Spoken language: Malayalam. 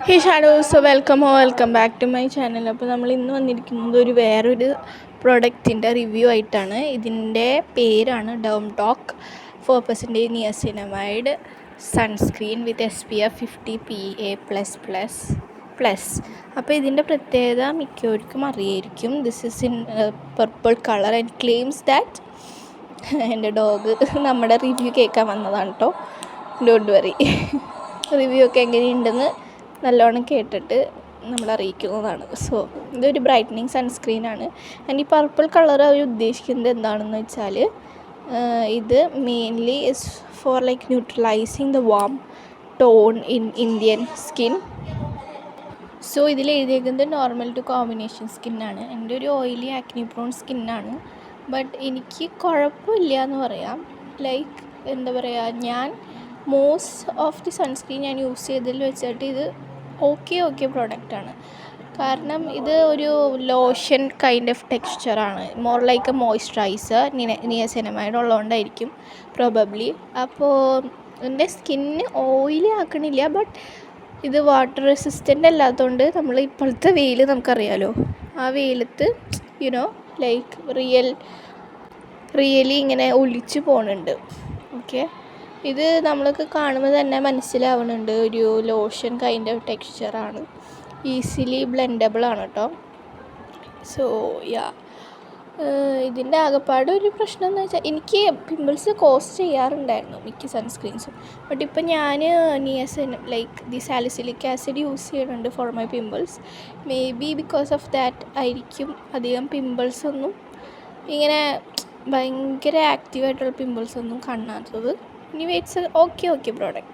Hey shadows, welcome back to my channel. അപ്പോൾ നമ്മൾ ഇന്ന് വന്നിരിക്കുന്നത് വേറൊരു പ്രൊഡക്റ്റിൻ്റെ റിവ്യൂ ആയിട്ടാണ്. ഇതിൻ്റെ പേരാണ് ഡെർമടോക്ക് 4% നിയാസിനമൈഡ് സൺസ്ക്രീൻ വിത്ത് SPF 50 PA+++. അപ്പോൾ ഇതിൻ്റെ പ്രത്യേകത മിക്കവർക്കും അറിയായിരിക്കും. This is in purple colour and claims that എൻ്റെ ഡോഗ് നമ്മുടെ റിവ്യൂ കേൾക്കാൻ വന്നതാണ് കേട്ടോ. ഡോണ്ട് വറി, റിവ്യൂ ഒക്കെ എങ്ങനെയുണ്ടെന്ന് നല്ലോണം കേട്ടിട്ട് നമ്മൾ അറിയിക്കുന്നതാണ്. സോ ഇതൊരു ബ്രൈറ്റനിങ് സൺസ്ക്രീനാണ്. ആൻഡ് ഈ പർപ്പിൾ കളർ അവർ ഉദ്ദേശിക്കുന്നത് എന്താണെന്ന് വെച്ചാൽ ഇത് mainly is for like neutralising the warm tone in Indian skin. So ഇതിൽ എഴുതിയേക്കുന്നത് നോർമൽ ടു കോമ്പിനേഷൻ സ്കിന്നാണ്. എൻ്റെ ഒരു ഓയിലി ആക്നി പ്രോൺ സ്കിന്നാണ്. ബട്ട് എനിക്ക് കുഴപ്പമില്ല എന്ന് പറയാം. ലൈക്ക് എന്താ പറയുക, ഞാൻ മോസ്റ്റ് ഓഫ് ദി സൺസ്ക്രീൻ ഞാൻ യൂസ് ചെയ്തതിൽ വെച്ചിട്ട് ഇത് ഓക്കെ പ്രൊഡക്റ്റാണ്. കാരണം ഇത് ഒരു lotion kind of ടെക്സ്ചറാണ്, more like a moisturiser. Niacinamide ഉള്ളതുകൊണ്ടായിരിക്കും പ്രോബബ്ലി. അപ്പോൾ എൻ്റെ സ്കിന്ന് ഓയിലി ആക്കണില്ല, ബട്ട് ഇത് വാട്ടർ റെസിസ്റ്റൻ്റ് അല്ലാത്തതുകൊണ്ട് നമ്മൾ ഇപ്പോഴത്തെ വെയിൽ നമുക്കറിയാലോ, ആ വെയിലത്ത് ലൈക്ക് റിയലി ഇങ്ങനെ ഒലിച്ചു പോകുന്നുണ്ട്. ഓക്കെ, ഇത് നമ്മൾക്ക് കാണുമ്പോൾ തന്നെ മനസ്സിലാവുന്നുണ്ട് ഒരു lotion kind of ടെക്സ്ചറാണ്. Easily blendable ആണ് കേട്ടോ. സോ ഇതിൻ്റെ ആകെപ്പാട് ഒരു പ്രശ്നം എന്ന് വെച്ചാൽ എനിക്ക് പിമ്പിൾസ് കോസ് ചെയ്യാറുണ്ടായിരുന്നു മിക്ക സൺസ്ക്രീൻസും. ബട്ട് ഇപ്പം ഞാൻ ദി സാലിസിലിക് ആസിഡ് യൂസ് ചെയ്യുന്നുണ്ട് for my pimples. May be because of that ആയിരിക്കും അധികം പിമ്പിൾസൊന്നും ഇങ്ങനെ ഭയങ്കര ആക്റ്റീവായിട്ടുള്ള പിമ്പിൾസൊന്നും കാണാത്തത്. Anyway, it's a okay product.